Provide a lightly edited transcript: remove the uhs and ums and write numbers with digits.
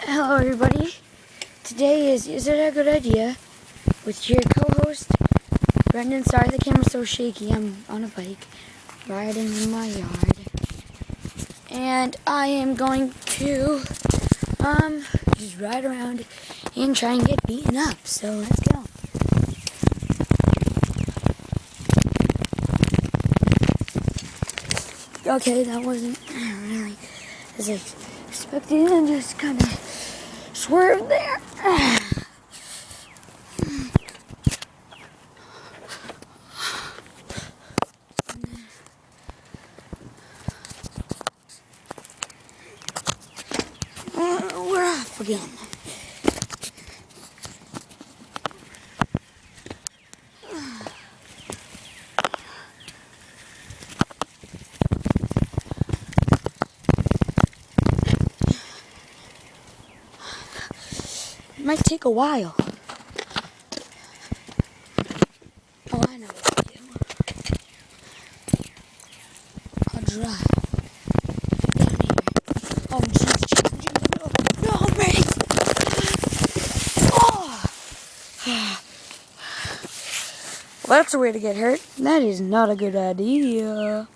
Hello everybody. Today is It a Good Idea? With your co-host, Brendan. Sorry the camera's so shaky. I'm on a bike, riding in my yard. And I am going to, just ride around and try and get beaten up. So let's go. Okay, that wasn't really as I expected, and just kind of swerved there. We're off again. It might take a while. Oh, I know what to do. I'll drive down here. Oh, jeez. No, brakes! Oh! Well, that's a way to get hurt. That is not a good idea.